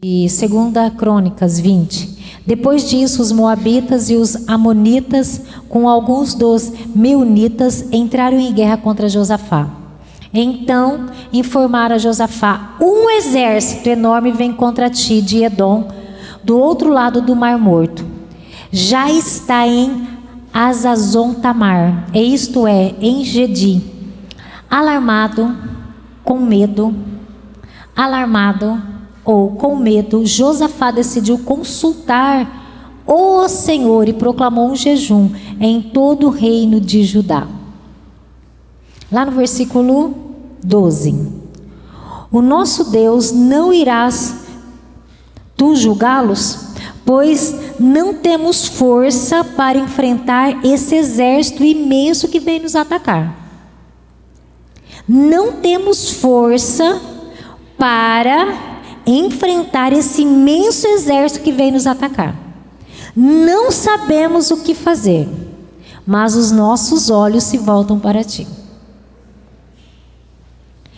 E 2 Crônicas 20. Depois disso, os moabitas e os amonitas, com alguns dos meunitas, entraram em guerra contra Josafá. Então informaram a Josafá: um exército enorme vem contra ti de Edom, do outro lado do Mar Morto. Já está em Hazazon-Tamar, isto é, em Gedi. Alarmado ou com medo, Josafá decidiu consultar o Senhor e proclamou um jejum em todo o reino de Judá. Lá no versículo 12: o nosso Deus, não irás tu julgá-los? Pois não temos força para enfrentar esse exército imenso que vem nos atacar. Não temos força para enfrentar esse imenso exército que vem nos atacar. Não sabemos o que fazer, mas os nossos olhos se voltam para ti.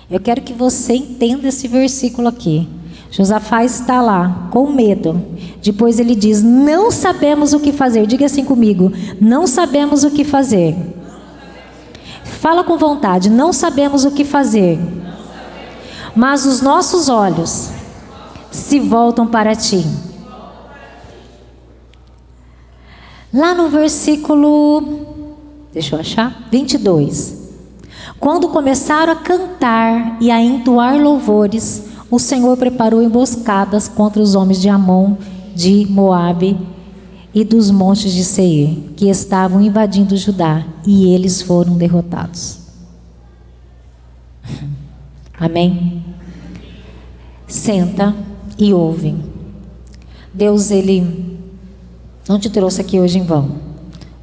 Eu quero que você entenda esse versículo aqui. Josafá está lá com medo. Depois ele diz: não sabemos o que fazer. Diga assim comigo: não sabemos o que fazer. Fala com vontade: não sabemos o que fazer, mas os nossos olhos se voltam para ti. Lá no versículo, deixa eu achar, 22. Quando começaram a cantar e a entoar louvores, o Senhor preparou emboscadas contra os homens de Amon, de Moabe e dos montes de Seir, que estavam invadindo Judá, e eles foram derrotados. Amém? Senta e ouve. Deus, Ele não te trouxe aqui hoje em vão.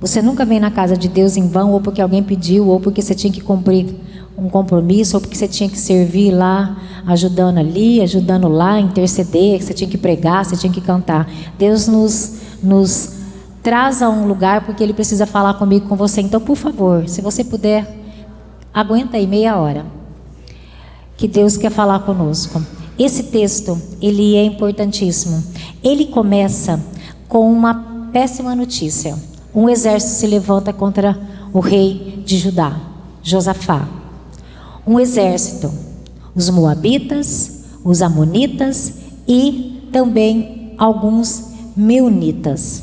Você nunca vem na casa de Deus em vão, ou porque alguém pediu, ou porque você tinha que cumprir um compromisso, ou porque você tinha que servir lá, ajudando ali, ajudando lá, interceder, que você tinha que pregar, você tinha que cantar. Deus nos traz a um lugar porque Ele precisa falar comigo, com você. Então, por favor, se você puder, aguenta aí meia hora, que Deus quer falar conosco. Esse texto, ele é importantíssimo. Ele começa com uma péssima notícia. Um exército se levanta contra o rei de Judá, Josafá. Um exército, os moabitas, os amonitas e também alguns meunitas.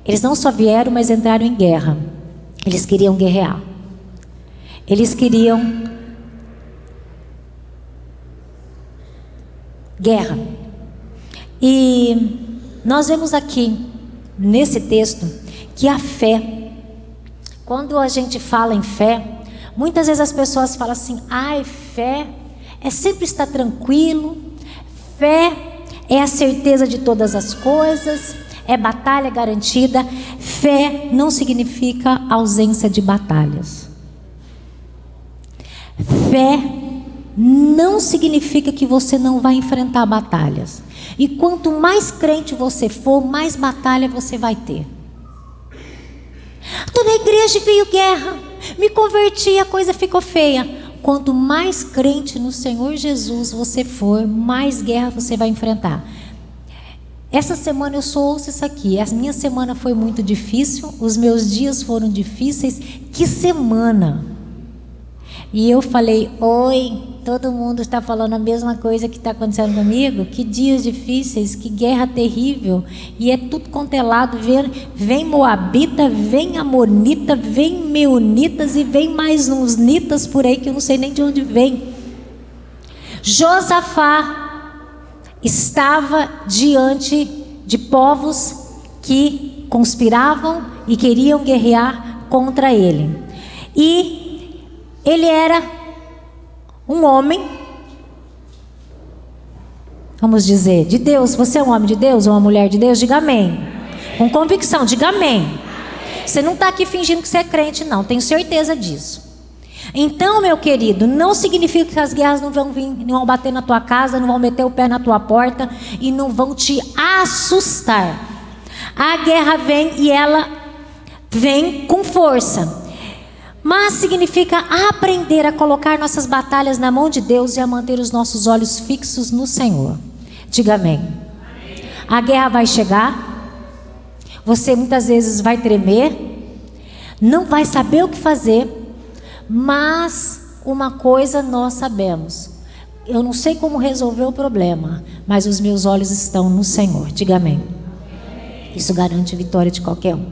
Eles não só vieram, mas entraram em guerra. Eles queriam guerrear. Eles queriam guerra. E nós vemos aqui nesse texto que a fé, quando a gente fala em fé, muitas vezes as pessoas falam assim: ai, fé é sempre estar tranquilo, fé é a certeza de todas as coisas, é batalha garantida. Fé não significa ausência de batalhas. Fé não significa que você não vai enfrentar batalhas. E quanto mais crente você for, mais batalha você vai ter. Estou na igreja e veio guerra, me converti, a coisa ficou feia. Quanto mais crente no Senhor Jesus você for, mais guerra você vai enfrentar. Essa semana eu só ouço isso aqui. A minha semana foi muito difícil, os meus dias foram difíceis. Que semana! E eu falei: oi, todo mundo está falando a mesma coisa que está acontecendo comigo? Que dias difíceis, que guerra terrível. E é tudo contelado. Vem moabita, vem amonita, vem meunitas e vem mais uns nitas por aí que eu não sei nem de onde vem. Josafá estava diante de povos que conspiravam e queriam guerrear contra ele. E ele era um homem, vamos dizer, de Deus. Você é um homem de Deus ou uma mulher de Deus? Diga amém. Com convicção, diga amém. Você não está aqui fingindo que você é crente, não. Tenho certeza disso. Então, meu querido, não significa que as guerras não vão vir, não vão bater na tua casa, não vão meter o pé na tua porta e não vão te assustar. A guerra vem e ela vem com força. Mas significa aprender a colocar nossas batalhas na mão de Deus e a manter os nossos olhos fixos no Senhor. Diga amém. A guerra vai chegar, você muitas vezes vai tremer, não vai saber o que fazer, mas uma coisa nós sabemos: eu não sei como resolver o problema, mas os meus olhos estão no Senhor. Diga amém. Isso garante vitória de qualquer um.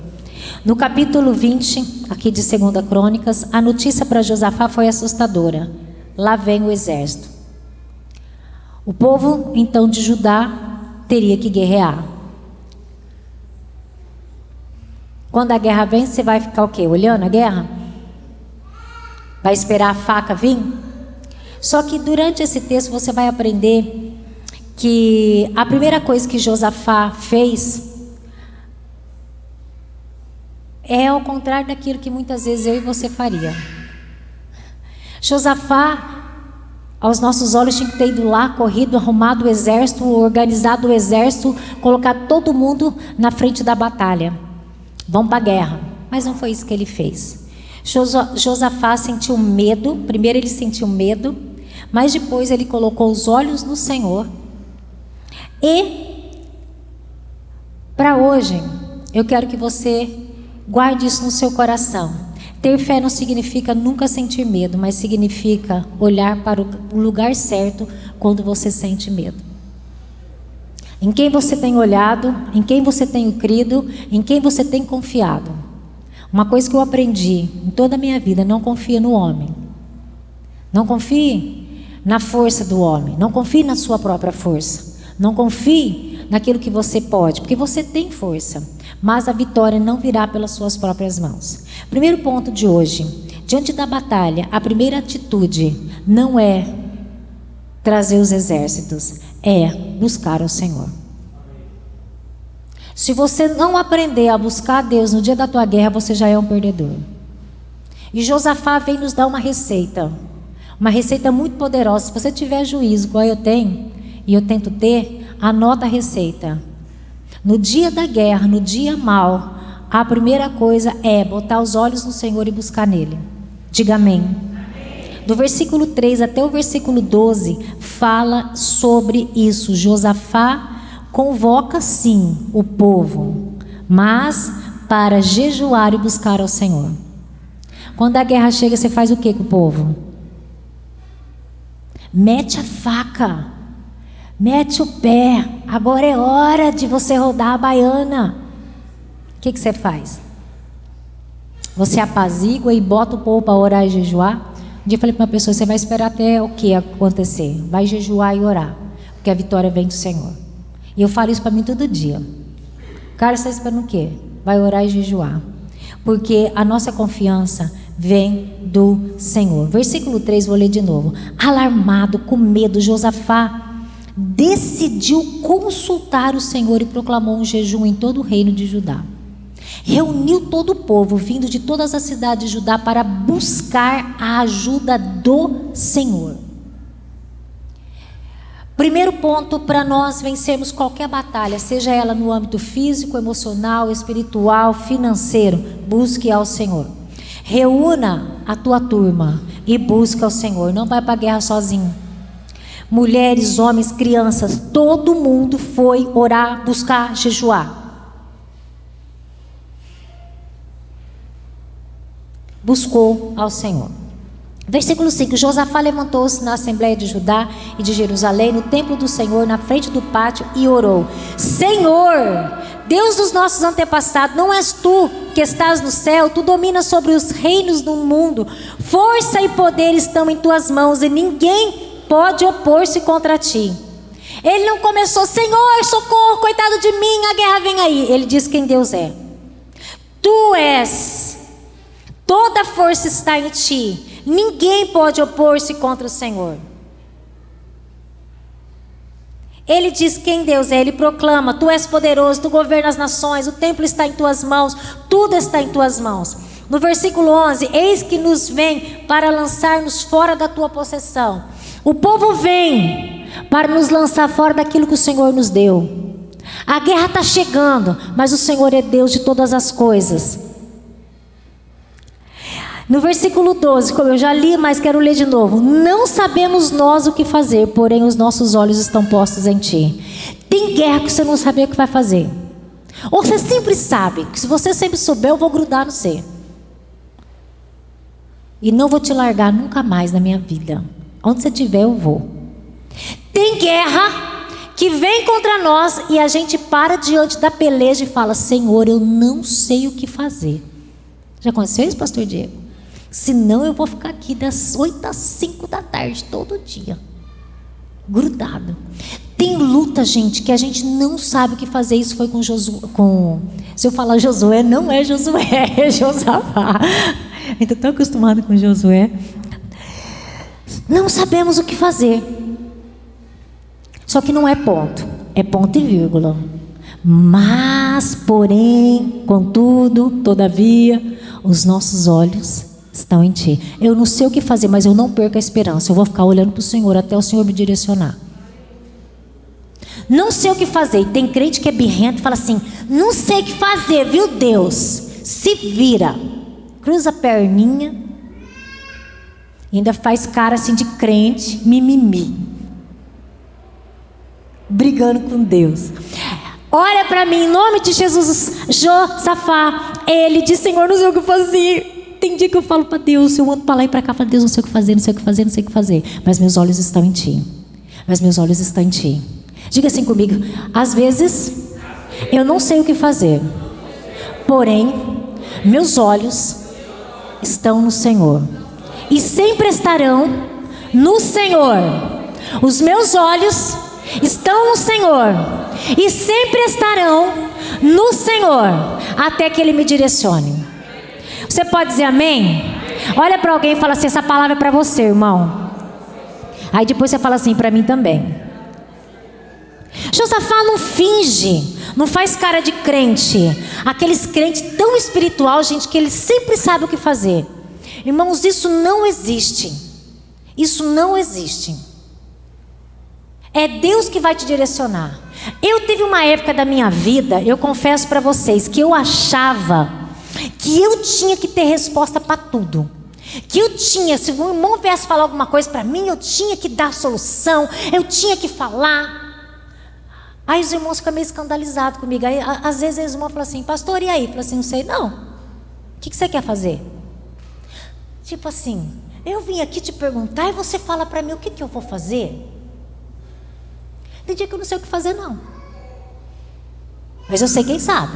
No capítulo 20, aqui de 2 Crônicas, a notícia para Josafá foi assustadora. Lá vem o exército. O povo, então, de Judá teria que guerrear. Quando a guerra vem, você vai ficar o quê? Olhando a guerra? Vai esperar a faca vir? Só que durante esse texto você vai aprender que a primeira coisa que Josafá fez é ao contrário daquilo que muitas vezes eu e você faria. Josafá, aos nossos olhos, tinha que ter ido lá, corrido, arrumado o exército, organizado o exército, colocar todo mundo na frente da batalha. Vão para a guerra. Mas não foi isso que ele fez. Josafá sentiu medo. Primeiro ele sentiu medo, mas depois ele colocou os olhos no Senhor. E para hoje, eu quero que você guarde isso no seu coração. Ter fé não significa nunca sentir medo, mas significa olhar para o lugar certo quando você sente medo. Em quem você tem olhado, em quem você tem crido, em quem você tem confiado. Uma coisa que eu aprendi em toda a minha vida: não confie no homem. Não confie na força do homem. Não confie na sua própria força. Não confie naquilo que você pode, porque você tem força. Mas a vitória não virá pelas suas próprias mãos. Primeiro ponto de hoje: diante da batalha, a primeira atitude não é trazer os exércitos, é buscar o Senhor. Se você não aprender a buscar a Deus no dia da tua guerra, você já é um perdedor. E Josafá vem nos dar uma receita muito poderosa. Se você tiver juízo, igual eu tenho, e eu tento ter, anota a receita. No dia da guerra, no dia mau, a primeira coisa é botar os olhos no Senhor e buscar nele. Diga amém. Do versículo 3 até o versículo 12, fala sobre isso. Josafá convoca sim o povo, mas para jejuar e buscar ao Senhor. Quando a guerra chega, você faz o que com o povo? Mete a faca. Mete o pé. Agora é hora de você rodar a baiana. O que você faz? Você apazigua e bota o povo para orar e jejuar? Um dia eu falei para uma pessoa: você vai esperar até o que acontecer? Vai jejuar e orar, porque a vitória vem do Senhor. E eu falo isso para mim todo dia. Cara, você está esperando o quê? Vai orar e jejuar, porque a nossa confiança vem do Senhor. Versículo 3, vou ler de novo. Alarmado, com medo, Josafá decidiu consultar o Senhor e proclamou um jejum em todo o reino de Judá. Reuniu todo o povo vindo de todas as cidades de Judá para buscar a ajuda do Senhor. Primeiro ponto para nós vencermos qualquer batalha, seja ela no âmbito físico, emocional, espiritual, financeiro: busque ao Senhor. Reúna a tua turma e busque ao Senhor. Não vai para a guerra sozinho. Mulheres, homens, crianças, todo mundo foi orar, buscar, jejuar. Buscou ao Senhor. Versículo 5: Josafá levantou-se na Assembleia de Judá e de Jerusalém, no templo do Senhor, na frente do pátio, e orou: Senhor, Deus dos nossos antepassados, não és tu que estás no céu? Tu dominas sobre os reinos do mundo. Força e poder estão em tuas mãos, e ninguém pode opor-se contra ti. Ele não começou: Senhor, socorro, coitado de mim, a guerra vem aí. Ele diz quem Deus é. Tu és, toda força está em ti, ninguém pode opor-se contra o Senhor. Ele diz quem Deus é. Ele proclama: tu és poderoso, tu governas as nações, o templo está em tuas mãos, tudo está em tuas mãos. No versículo 11: eis que nos vem para lançar-nos fora da tua possessão. O povo vem para nos lançar fora daquilo que o Senhor nos deu. A guerra está chegando, mas o Senhor é Deus de todas as coisas. No versículo 12, como eu já li, mas quero ler de novo. Não sabemos nós o que fazer, porém os nossos olhos estão postos em ti. Tem guerra que você não sabe o que vai fazer. Ou você sempre sabe, que se você sempre souber, eu vou grudar no você. E não vou te largar nunca mais na minha vida. Onde você estiver, eu vou. Tem guerra que vem contra nós e a gente para diante da peleja e fala: Senhor, eu não sei o que fazer. Já aconteceu isso, pastor Diego? Senão eu vou ficar aqui das 8 às 5 da tarde, todo dia. Grudado. Tem luta, gente, que a gente não sabe o que fazer. Isso foi com Josué. Se eu falar Josué, não é Josué, é Josafá. Estou tão acostumado com Josué. Não sabemos o que fazer. Só que não é ponto, é ponto e vírgula. Mas, porém, contudo, todavia, os nossos olhos estão em ti. Eu não sei o que fazer, mas eu não perco a esperança. Eu vou ficar olhando para o Senhor até o Senhor me direcionar. Não sei o que fazer. E tem crente que é birrento e fala assim: não sei o que fazer, viu, Deus? Se vira. Cruza a perninha. E ainda faz cara assim de crente, mimimi. Brigando com Deus. Olha para mim, em nome de Jesus. Josafá, ele diz: Senhor, não sei o que fazer. Tem dia que eu falo para Deus, eu ando para lá e para cá, falo: Deus, não sei o que fazer, não sei o que fazer, não sei o que fazer. Mas meus olhos estão em ti. Mas meus olhos estão em ti. Diga assim comigo: às vezes eu não sei o que fazer, porém meus olhos estão no Senhor e sempre estarão no Senhor. Os meus olhos estão no Senhor e sempre estarão no Senhor até que Ele me direcione. Você pode dizer amém? Olha para alguém e fala assim: essa palavra é para você, irmão. Aí depois você fala assim: para mim também. Josafá não finge, não faz cara de crente. Aqueles crentes tão espiritual, gente, que eles sempre sabem o que fazer. Irmãos, isso não existe. Isso não existe. É Deus que vai te direcionar. Eu tive uma época da minha vida, eu confesso para vocês, que eu achava que eu tinha que ter resposta para tudo. Que eu tinha, se o irmão viesse falar alguma coisa para mim, eu tinha que dar a solução, eu tinha que falar. Aí os irmãos ficam meio escandalizados comigo. Aí, às vezes os irmãos falam assim: pastor, e aí? Eu falo assim: não sei não. O que você quer fazer? Tipo assim, eu vim aqui te perguntar e você fala para mim o que eu vou fazer? Tem dia que eu não sei o que fazer não. Mas eu sei quem sabe.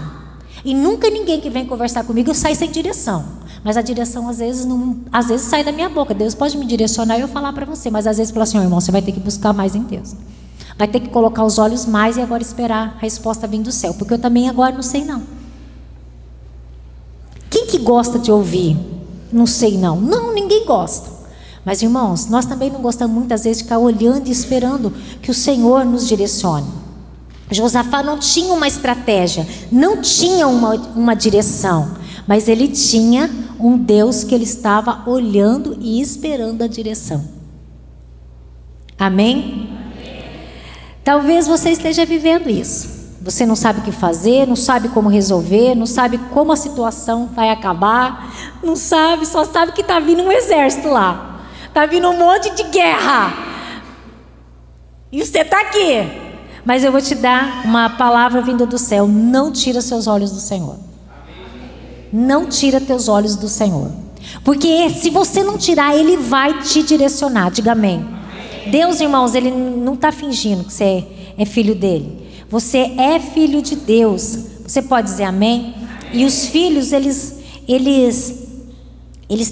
E nunca ninguém que vem conversar comigo sai sem direção. Mas a direção às vezes sai da minha boca. Deus pode me direcionar e eu falar para você. Mas às vezes fala assim: irmão, você vai ter que buscar mais em Deus. Vai ter que colocar os olhos mais e agora esperar a resposta vir do céu. Porque eu também agora não sei não. Quem que gosta de ouvir? Não sei não. Não, ninguém gosta. Mas irmãos, nós também não gostamos muitas vezes de ficar olhando e esperando que o Senhor nos direcione. Josafá não tinha uma estratégia, não tinha uma direção. Mas ele tinha um Deus que ele estava olhando e esperando a direção. Amém? Talvez você esteja vivendo isso. Você não sabe o que fazer, não sabe como resolver, não sabe como a situação vai acabar, não sabe, só sabe que está vindo um exército lá, está vindo um monte de guerra, e você está aqui. Mas eu vou te dar uma palavra vinda do céu: não tira seus olhos do Senhor. Não tira teus olhos do Senhor, porque se você não tirar, Ele vai te direcionar. Diga amém. Deus, irmãos, Ele não está fingindo que você é filho dEle. Você é filho de Deus. Você pode dizer amém? E os filhos, eles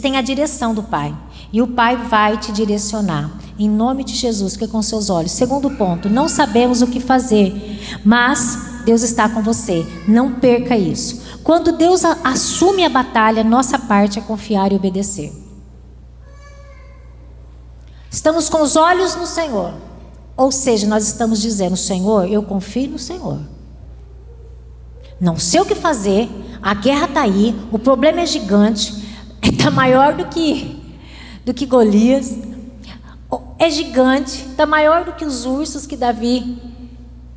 têm a direção do Pai. E o Pai vai te direcionar. Em nome de Jesus, fica com seus olhos. Segundo ponto: não sabemos o que fazer, mas Deus está com você. Não perca isso. Quando Deus assume a batalha, nossa parte é confiar e obedecer. Estamos com os olhos no Senhor. Ou seja, nós estamos dizendo: Senhor, eu confio no Senhor. Não sei o que fazer, a guerra está aí, o problema é gigante, está maior do que Golias, é gigante, está maior do que os ursos que Davi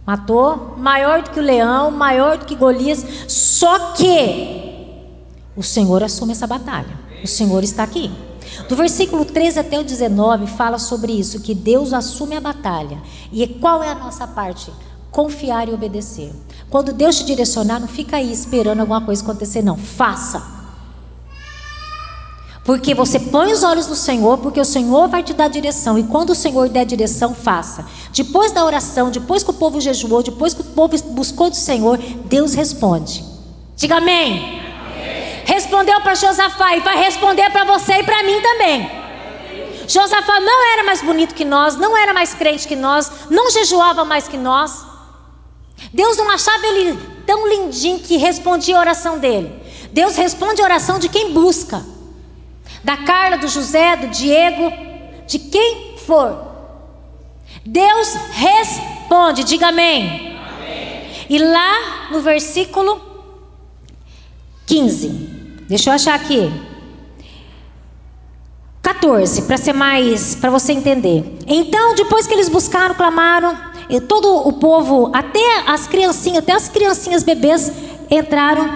matou, maior do que o leão, maior do que Golias. Só que o Senhor assume essa batalha. O Senhor está aqui. Do versículo 13 até o 19 fala sobre isso, que Deus assume a batalha. E qual é a nossa parte? Confiar e obedecer. Quando Deus te direcionar, não fica aí esperando alguma coisa acontecer, não. Faça. Porque você põe os olhos no Senhor, porque o Senhor vai te dar direção. E quando o Senhor der direção, faça. Depois da oração, depois que o povo jejuou, depois que o povo buscou do Senhor, Deus responde. Diga amém. Respondeu para Josafá e vai responder para você e para mim também. Josafá não era mais bonito que nós, não era mais crente que nós, não jejuava mais que nós. Deus não achava ele tão lindinho que respondia a oração dele. Deus responde a oração de quem busca. Da Carla, do José, do Diego, de quem for. Deus responde, diga amém. E lá no versículo 15, deixa eu achar aqui, 14, para ser mais, para você entender. Então, depois que eles buscaram, clamaram, e todo o povo, até as criancinhas bebês entraram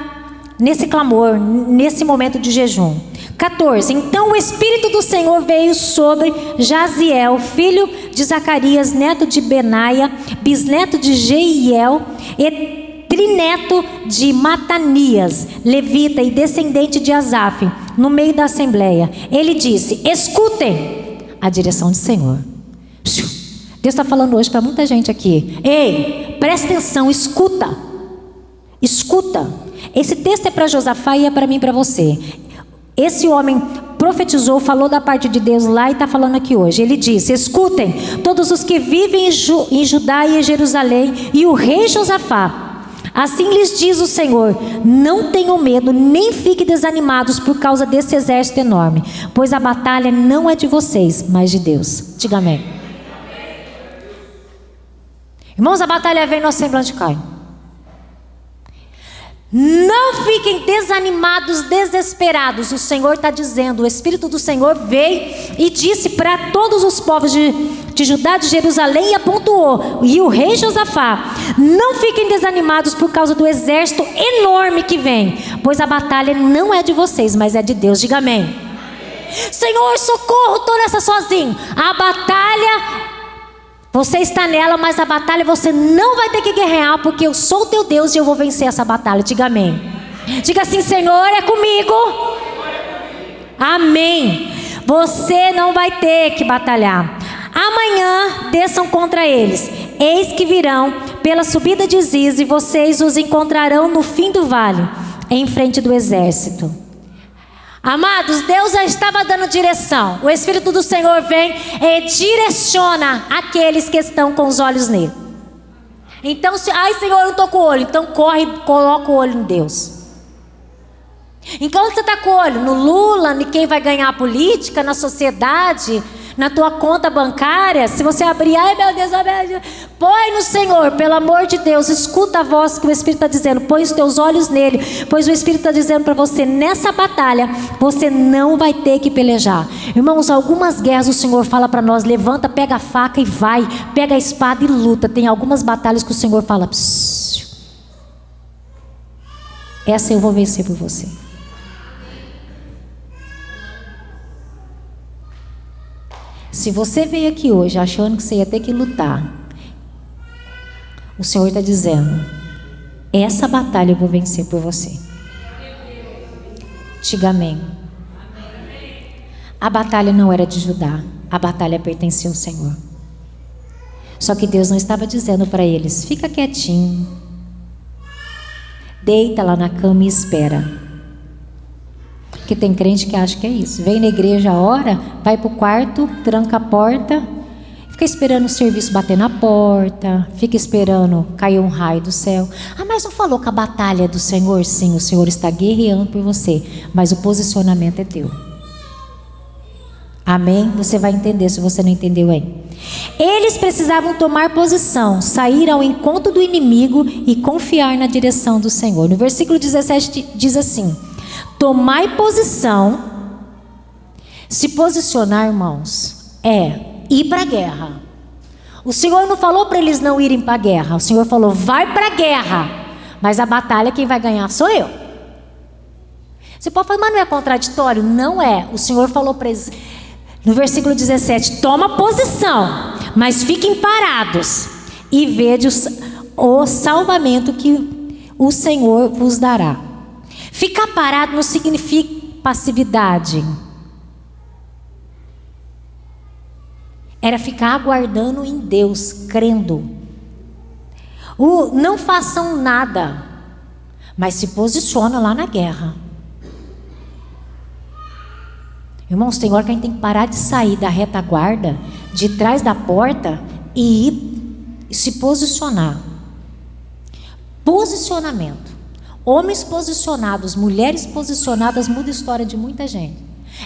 nesse clamor, nesse momento de jejum. 14, então o Espírito do Senhor veio sobre Jaziel, filho de Zacarias, neto de Benaia, bisneto de Jeiel, e trineto de Matanias, levita e descendente de Asaf, no meio da assembleia. Ele disse: escutem a direção do Senhor. Deus está falando hoje para muita gente aqui. Ei, presta atenção, escuta. Escuta. Esse texto é para Josafá e é para mim e para você. Esse homem profetizou, falou da parte de Deus lá e está falando aqui hoje. Ele disse: escutem todos os que vivem em Judá e em Jerusalém e o rei Josafá. Assim lhes diz o Senhor: não tenham medo, nem fiquem desanimados por causa desse exército enorme, pois a batalha não é de vocês, mas de Deus. Diga amém. Irmãos, a batalha vem, nosso semblante cai. Não fiquem desanimados, desesperados. O Senhor está dizendo, o Espírito do Senhor veio e disse para todos os povos de Judá, de Jerusalém, e apontou, e o rei Josafá: não fiquem desanimados por causa do exército enorme que vem, pois a batalha não é de vocês, mas é de Deus. Diga amém. Amém. Senhor, socorro, estou nessa sozinho. A batalha, você está nela, mas a batalha você não vai ter que guerrear, porque eu sou o teu Deus e eu vou vencer essa batalha. Diga amém. Diga assim: Senhor, é comigo. Amém. Você não vai ter que batalhar. Amanhã desçam contra eles. Eis que virão pela subida de Ziz, e vocês os encontrarão no fim do vale, em frente do exército. Amados, Deus já estava dando direção. O Espírito do Senhor vem e direciona aqueles que estão com os olhos nele. Então, ai Senhor, eu não estou com o olho. Então corre e coloca o olho em Deus. Enquanto você está com o olho no Lula, em quem vai ganhar a política, na sociedade, na tua conta bancária, se você abrir, ai meu Deus, põe no Senhor, pelo amor de Deus, escuta a voz que o Espírito está dizendo, põe os teus olhos nele, pois o Espírito está dizendo para você, nessa batalha, você não vai ter que pelejar. Irmãos, algumas guerras o Senhor fala para nós: levanta, pega a faca e vai, pega a espada e luta. Tem algumas batalhas que o Senhor fala: essa eu vou vencer por você. Se você veio aqui hoje achando que você ia ter que lutar, o Senhor está dizendo: essa batalha eu vou vencer por você. Diga amém. A batalha não era de Judá, a batalha pertencia ao Senhor. Só que Deus não estava dizendo para eles: fica quietinho, deita lá na cama e espera. Porque tem crente que acha que é isso. Vem na igreja, ora, vai para o quarto, tranca a porta, fica esperando o serviço bater na porta, fica esperando cair um raio do céu. Ah, mas não falou que a batalha é do Senhor? Sim, o Senhor está guerreando por você, mas o posicionamento é teu. Amém? Você vai entender se você não entendeu aí. Eles precisavam tomar posição, sair ao encontro do inimigo e confiar na direção do Senhor. No versículo 17 diz assim: tomai posição. Se posicionar, irmãos, é ir para a guerra. O Senhor não falou para eles não irem para a guerra. O Senhor falou: vai para a guerra, mas a batalha quem vai ganhar sou eu. Você pode falar, mas não é contraditório? Não é. O Senhor falou para eles, no versículo 17, toma posição, mas fiquem parados e vede o salvamento que o Senhor vos dará. Ficar parado não significa passividade. Era ficar aguardando em Deus, crendo. Não façam nada, mas se posiciona lá na guerra. Irmãos, tem hora que a gente tem que parar de sair da retaguarda, de trás da porta e ir se posicionar. Posicionamento. Homens posicionados, mulheres posicionadas, muda a história de muita gente.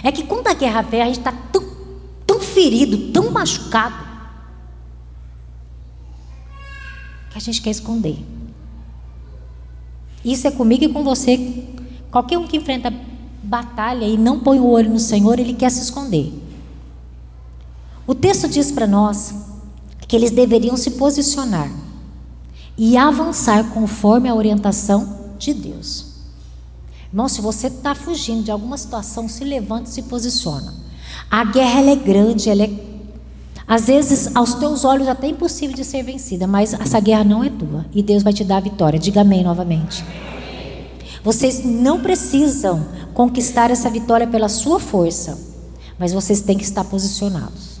É que quando a guerra vem, a gente está tão ferido, tão machucado, que a gente quer esconder. Isso é comigo e com você. Qualquer um que enfrenta batalha e não põe o olho no Senhor, ele quer se esconder. O texto diz para nós que eles deveriam se posicionar e avançar conforme a orientação de Deus. Irmão, se você está fugindo de alguma situação, se levanta e se posiciona. A guerra ela é grande, às vezes aos teus olhos até impossível de ser vencida, mas essa guerra não é tua e Deus vai te dar a vitória. Diga amém novamente. Vocês não precisam conquistar essa vitória pela sua força, mas vocês têm que estar posicionados.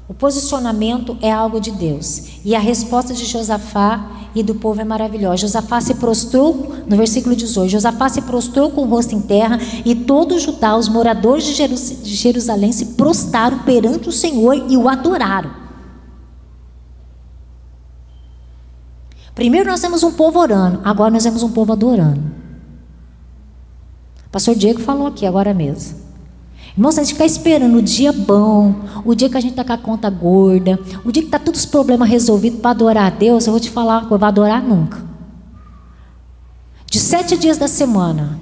O posicionamento é algo de Deus, e a resposta de Josafá e do povo é maravilhosa. Josafá se prostrou, no versículo 18, Josafá se prostrou com o rosto em terra, e todo Judá, os moradores de Jerusalém, se prostraram perante o Senhor e o adoraram. Primeiro nós temos um povo orando, agora nós temos um povo adorando. O pastor Diego falou aqui agora mesmo. Irmãos, a gente fica esperando o dia bom, o dia que a gente está com a conta gorda, o dia que está todos os problemas resolvidos para adorar a Deus. Eu vou te falar que eu vou adorar nunca. De 7 dias da semana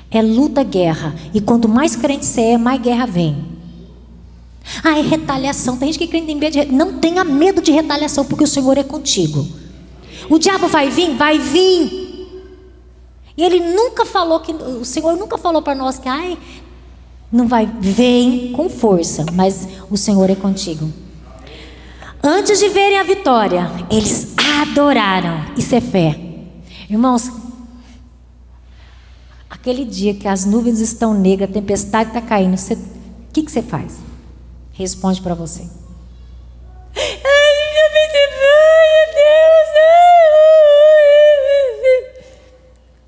é luta, guerra, e quanto mais crente você é, mais guerra vem. É retaliação. Tem gente que crê em medo de... Não tenha medo de retaliação, porque o Senhor é contigo. O diabo vai vir? Vai vir. E ele nunca falou que... O Senhor nunca falou para nós que... não vai, vem com força, mas o Senhor é contigo. Antes de verem a vitória, eles adoraram. Isso é fé. Irmãos, aquele dia que as nuvens estão negras, a tempestade está caindo, o que você faz? Responde para você.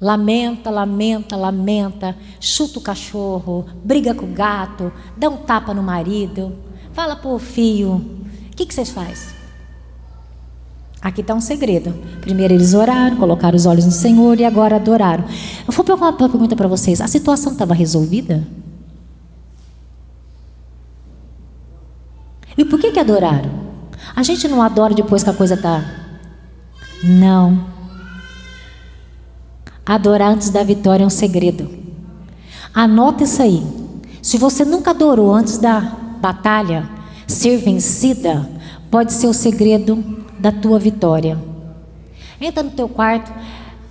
Lamenta, lamenta, lamenta, chuta o cachorro, briga com o gato, dá um tapa no marido, fala pro filho. O que vocês fazem? Aqui está um segredo. Primeiro eles oraram, colocaram os olhos no Senhor e agora adoraram. Eu vou pegar uma pergunta para vocês. A situação estava resolvida? E por que adoraram? A gente não adora depois que a coisa está... Não. Adorar antes da vitória é um segredo. Anota isso aí. Se você nunca adorou antes da batalha, ser vencida pode ser o segredo da tua vitória. Entra no teu quarto.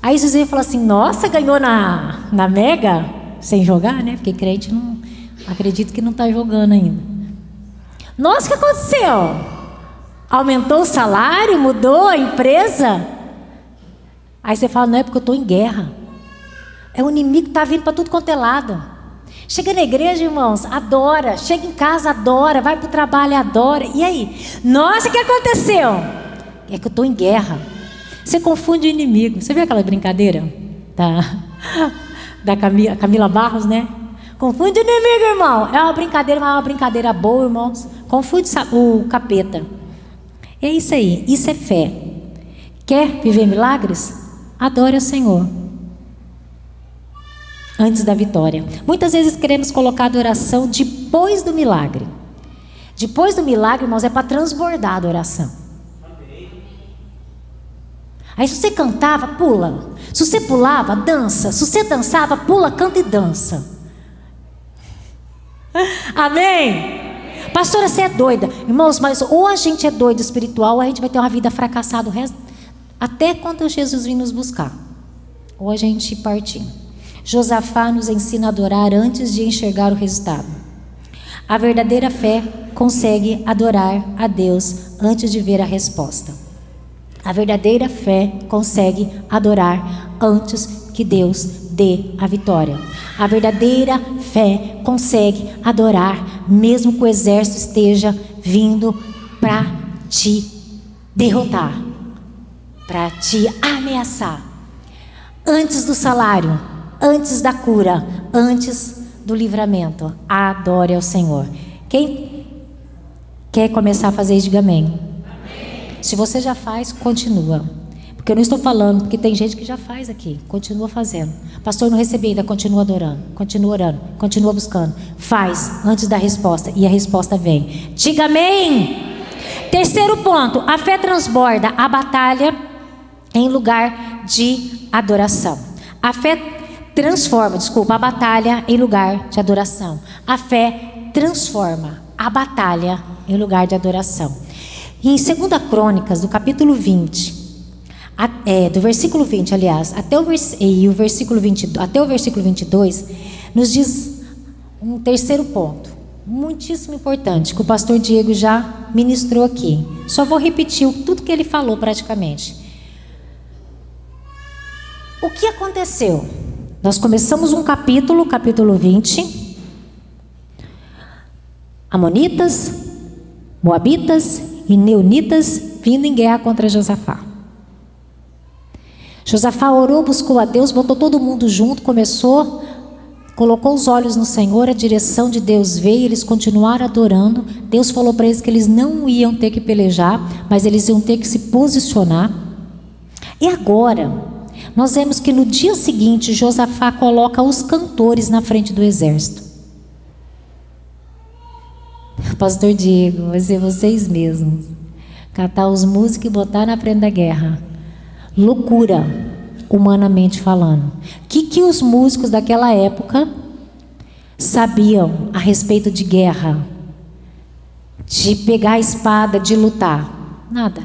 Aí José fala assim: nossa, ganhou na Mega? Sem jogar, né? Porque crente não... Acredito que não está jogando ainda. Nossa, o que aconteceu? Aumentou o salário? Mudou a empresa? Aí você fala: não é porque eu estou em guerra. É o inimigo que está vindo para tudo quanto é lado. Chega na igreja, irmãos, adora. Chega em casa, adora. Vai para o trabalho, adora. E aí? Nossa, o que aconteceu? É que eu estou em guerra. Você confunde o inimigo. Você viu aquela brincadeira da Camila Barros, né? Confunde o inimigo, irmão. É uma brincadeira, mas é uma brincadeira boa, irmãos. Confunde o capeta. É isso aí. Isso é fé. Quer viver milagres? Adore o Senhor antes da vitória. Muitas vezes queremos colocar a adoração depois do milagre. Depois do milagre, irmãos, é para transbordar a adoração. Aí se você cantava, pula. Se você pulava, dança. Se você dançava, pula, canta e dança. Amém? Pastora, você é doida. Irmãos, mas ou a gente é doido espiritual, ou a gente vai ter uma vida fracassada o resto, até quando Jesus vir nos buscar, ou a gente partir. Josafá nos ensina a adorar antes de enxergar o resultado. A verdadeira fé consegue adorar a Deus antes de ver a resposta. A verdadeira fé consegue adorar antes que Deus dê a vitória. A verdadeira fé consegue adorar mesmo que o exército esteja vindo para te derrotar, para te ameaçar. Antes do salário, antes da cura, antes do livramento, adore ao Senhor. Quem quer começar a fazer isso, diga amém. Amém. Se você já faz, continua. Porque eu não estou falando, porque tem gente que já faz aqui. Continua fazendo. Pastor, não recebi ainda, continua adorando. Continua orando, continua buscando. Faz antes da resposta e a resposta vem. Diga amém. Terceiro ponto, a fé transborda a batalha em lugar de adoração. A fé transforma, a batalha em lugar de adoração. A fé transforma a batalha em lugar de adoração. E em 2 Crônicas, do capítulo 20, do versículo 20, aliás, até o versículo 22, nos diz um terceiro ponto, muitíssimo importante, que o pastor Diego já ministrou aqui. Só vou repetir tudo que ele falou praticamente. O que aconteceu? Nós começamos um capítulo 20, Amonitas, Moabitas e Neonitas vindo em guerra contra Josafá. Josafá orou, buscou a Deus, botou todo mundo junto, colocou os olhos no Senhor, a direção de Deus veio, eles continuaram adorando. Deus falou para eles que eles não iam ter que pelejar, mas eles iam ter que se posicionar. E agora, nós vemos que no dia seguinte, Josafá coloca os cantores na frente do exército. Pastor Diego, vai ser vocês mesmos. Catar os músicos e botar na frente da guerra. Loucura, humanamente falando. O que os músicos daquela época sabiam a respeito de guerra? De pegar a espada, de lutar? Nada.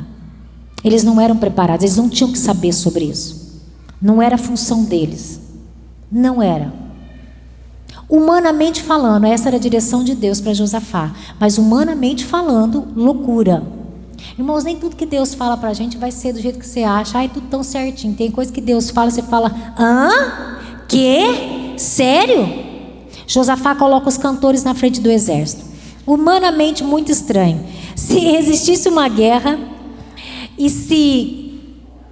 Eles não eram preparados, eles não tinham que saber sobre isso. Não era função deles. Não era. Humanamente falando, essa era a direção de Deus para Josafá. Mas humanamente falando, loucura. Irmãos, nem tudo que Deus fala para a gente vai ser do jeito que você acha. Ai, tudo tão certinho. Tem coisa que Deus fala, você fala, hã? Quê? Sério? Josafá coloca os cantores na frente do exército. Humanamente muito estranho. Se existisse uma guerra, e se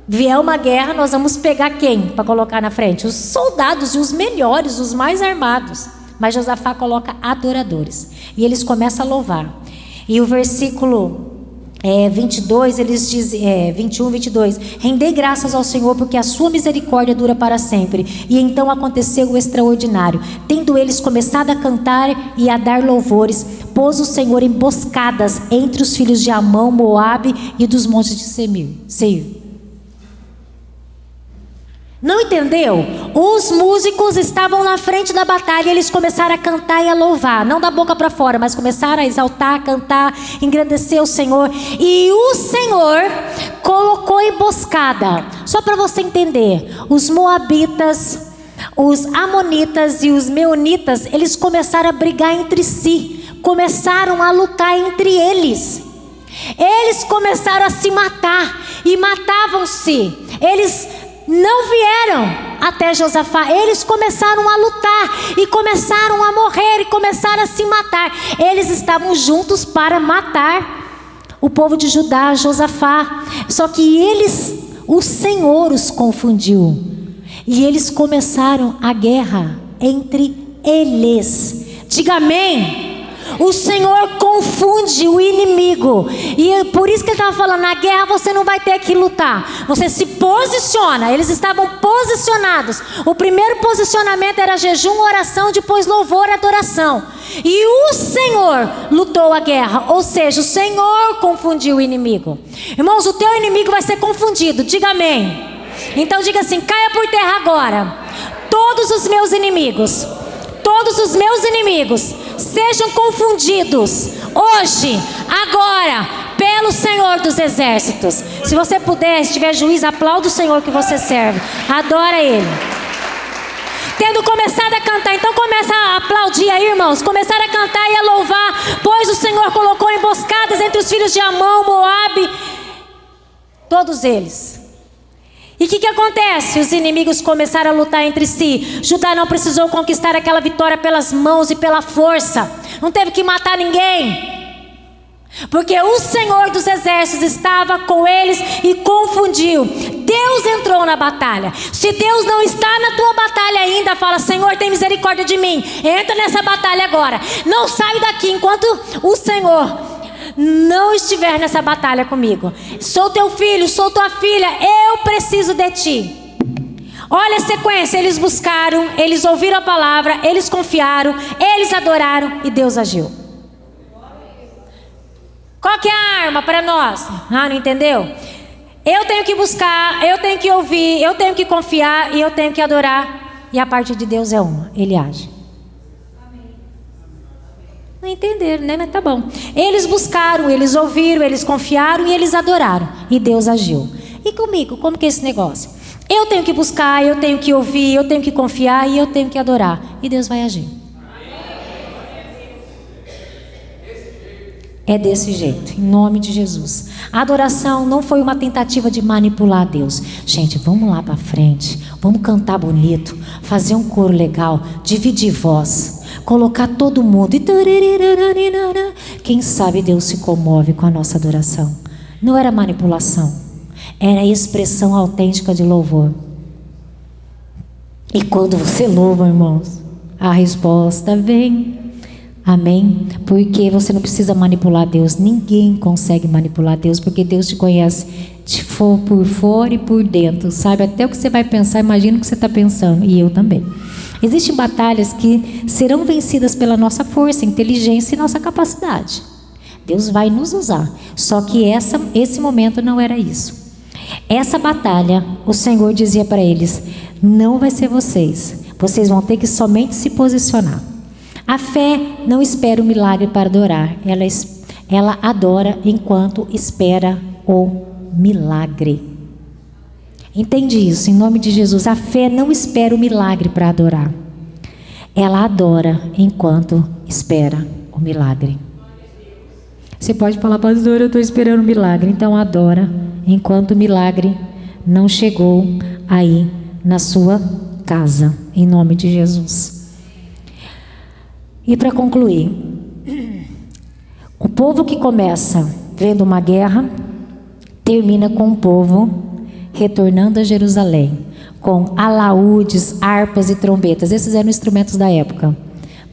vier uma guerra, nós vamos pegar quem para colocar na frente? Os soldados e os melhores, os mais armados. Mas Josafá coloca adoradores. E eles começam a louvar. E o versículo 22, eles dizem, 21, 22. Rendei graças ao Senhor, porque a sua misericórdia dura para sempre. E então aconteceu o extraordinário. Tendo eles começado a cantar e a dar louvores, pôs o Senhor emboscadas entre os filhos de Amon, Moabe e dos montes de Seir. Não entendeu? Os músicos estavam na frente da batalha, eles começaram a cantar e a louvar, não da boca para fora, mas começaram a exaltar, a cantar, engrandecer o Senhor. E o Senhor colocou emboscada. Só para você entender, os moabitas, os amonitas e os meunitas, eles começaram a brigar entre si, começaram a lutar entre eles. Eles começaram a se matar e matavam-se. Eles não vieram até Josafá, eles começaram a lutar e começaram a morrer e começaram a se matar. Eles estavam juntos para matar o povo de Judá, Josafá. Só que o Senhor os confundiu e eles começaram a guerra entre eles. Diga amém. O Senhor confunde o inimigo. E por isso que ele estava falando, na guerra você não vai ter que lutar. Você se posiciona. Eles estavam posicionados. O primeiro posicionamento era jejum, oração, depois louvor e adoração. E o Senhor lutou a guerra. Ou seja, o Senhor confundiu o inimigo. Irmãos, o teu inimigo vai ser confundido. Diga amém. Então diga assim, caia por terra agora todos os meus inimigos. Todos os meus inimigos sejam confundidos hoje, agora, pelo Senhor dos Exércitos. Se você puder, se tiver juízo, aplauda o Senhor que você serve. Adora Ele. tendo começado a cantar. Então começa a aplaudir aí, irmãos. Começaram a cantar e a louvar, pois o Senhor colocou emboscadas entre os filhos de Amon, Moabe, todos eles. E o que acontece? Os inimigos começaram a lutar entre si. Judá não precisou conquistar aquela vitória pelas mãos e pela força. Não teve que matar ninguém. Porque o Senhor dos exércitos estava com eles e confundiu. Deus entrou na batalha. Se Deus não está na tua batalha ainda, fala: Senhor, tem misericórdia de mim. Entra nessa batalha agora. Não saio daqui enquanto o Senhor não estiver nessa batalha comigo. Sou teu filho, sou tua filha. Eu preciso de ti. Olha a sequência. Eles buscaram, eles ouviram a palavra, eles confiaram, eles adoraram e Deus agiu. Qual que é a arma para nós? Não entendeu? Eu tenho que buscar, eu tenho que ouvir, eu tenho que confiar e eu tenho que adorar. E a parte de Deus é uma: Ele age. Não entenderam, né? Mas tá bom. Eles buscaram, eles ouviram, eles confiaram e eles adoraram. E Deus agiu. E comigo, como que é esse negócio? Eu tenho que buscar, eu tenho que ouvir, eu tenho que confiar e eu tenho que adorar. E Deus vai agir. É desse jeito, em nome de Jesus. A adoração não foi uma tentativa de manipular a Deus. Gente, vamos lá para frente, vamos cantar bonito, fazer um coro legal, dividir voz, colocar todo mundo. Quem sabe Deus se comove com a nossa adoração. Não era manipulação, era a expressão autêntica de louvor. E quando você louva, irmãos, a resposta vem. Amém? Porque você não precisa manipular Deus. Ninguém consegue manipular Deus, porque Deus te conhece por fora e por dentro. Sabe até o que você vai pensar, imagina o que você está pensando. E eu também. Existem batalhas que serão vencidas pela nossa força, inteligência e nossa capacidade. Deus vai nos usar. Só que esse momento não era isso. Essa batalha, o Senhor dizia para eles: não vai ser vocês. Vocês vão ter que somente se posicionar. A fé não espera o milagre para adorar. Ela adora enquanto espera o milagre. Entende isso? Em nome de Jesus. A fé não espera o milagre para adorar. Ela adora enquanto espera o milagre. Você pode falar: pastor, eu estou esperando o milagre. Então adora enquanto o milagre não chegou aí na sua casa. Em nome de Jesus. E para concluir, o povo que começa vendo uma guerra, termina com o povo retornando a Jerusalém, com alaúdes, harpas e trombetas. Esses eram instrumentos da época,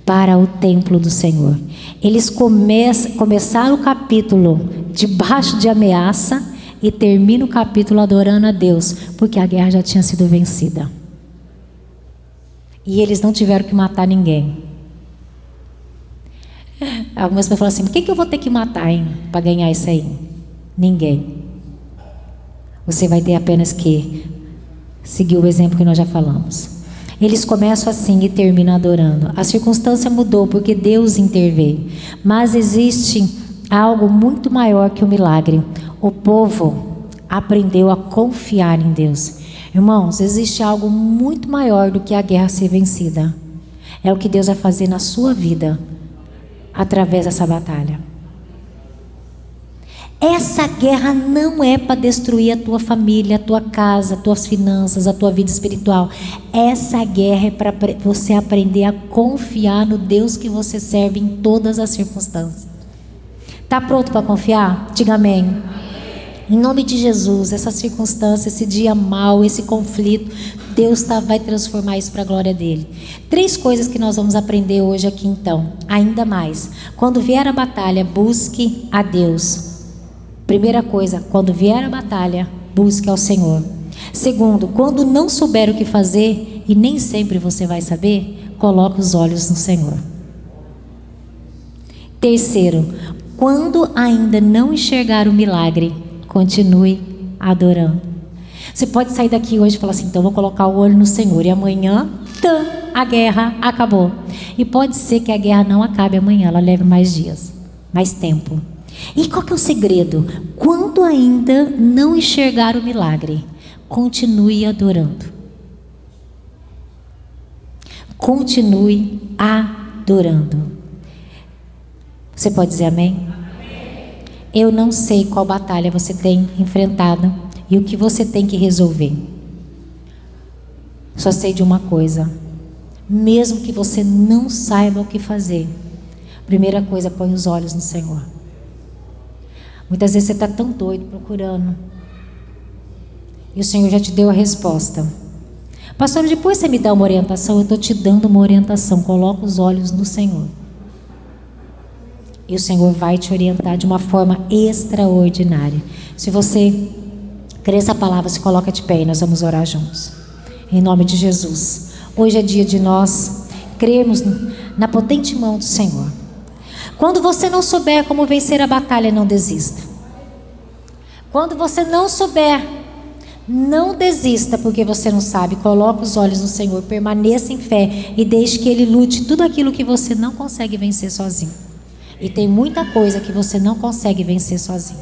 para o templo do Senhor. Eles começaram o capítulo debaixo de ameaça e terminam o capítulo adorando a Deus, porque a guerra já tinha sido vencida. E eles não tiveram que matar ninguém. Algumas pessoas falam assim: quem que eu vou ter que matar, para ganhar isso aí? Ninguém. Você vai ter apenas que seguir o exemplo que nós já falamos. Eles começam assim e terminam adorando. A circunstância mudou porque Deus interveio. Mas existe algo muito maior que o milagre. O povo aprendeu a confiar em Deus. Irmãos, existe algo muito maior do que a guerra ser vencida. É o que Deus vai fazer na sua vida através dessa batalha. Essa guerra não é para destruir a tua família, a tua casa, as tuas finanças, a tua vida espiritual. Essa guerra é para você aprender a confiar no Deus que você serve em todas as circunstâncias. Está pronto para confiar? Diga amém. Em nome de Jesus, essa circunstância, esse dia mau, esse conflito, Deus vai transformar isso para a glória dele. 3 coisas que nós vamos aprender hoje aqui então, ainda mais. Quando vier a batalha, busque a Deus. Primeira coisa, quando vier a batalha, busque ao Senhor. Segundo, quando não souber o que fazer, e nem sempre você vai saber, coloque os olhos no Senhor. Terceiro, quando ainda não enxergar o milagre, continue adorando. Você pode sair daqui hoje e falar assim: então vou colocar o olho no Senhor, e amanhã a guerra acabou. E pode ser que a guerra não acabe amanhã, ela leve mais dias, mais tempo. E qual que é o segredo? Quando ainda não enxergar o milagre, continue adorando. Continue adorando. Você pode dizer amém? Eu não sei qual batalha você tem enfrentado e o que você tem que resolver. Só sei de uma coisa: mesmo que você não saiba o que fazer, primeira coisa, põe os olhos no Senhor. Muitas vezes você está tão doido procurando, e o Senhor já te deu a resposta. Pastor, depois você me dá uma orientação. Eu estou te dando uma orientação. Coloca os olhos no Senhor, e o Senhor vai te orientar de uma forma extraordinária. Se você crê essa palavra, se coloca de pé e nós vamos orar juntos. Em nome de Jesus. Hoje é dia de nós crermos na potente mão do Senhor. Quando você não souber como vencer a batalha, não desista. Quando você não souber, não desista porque você não sabe. Coloque os olhos no Senhor, permaneça em fé e deixe que Ele lute tudo aquilo que você não consegue vencer sozinho. E tem muita coisa que você não consegue vencer sozinho.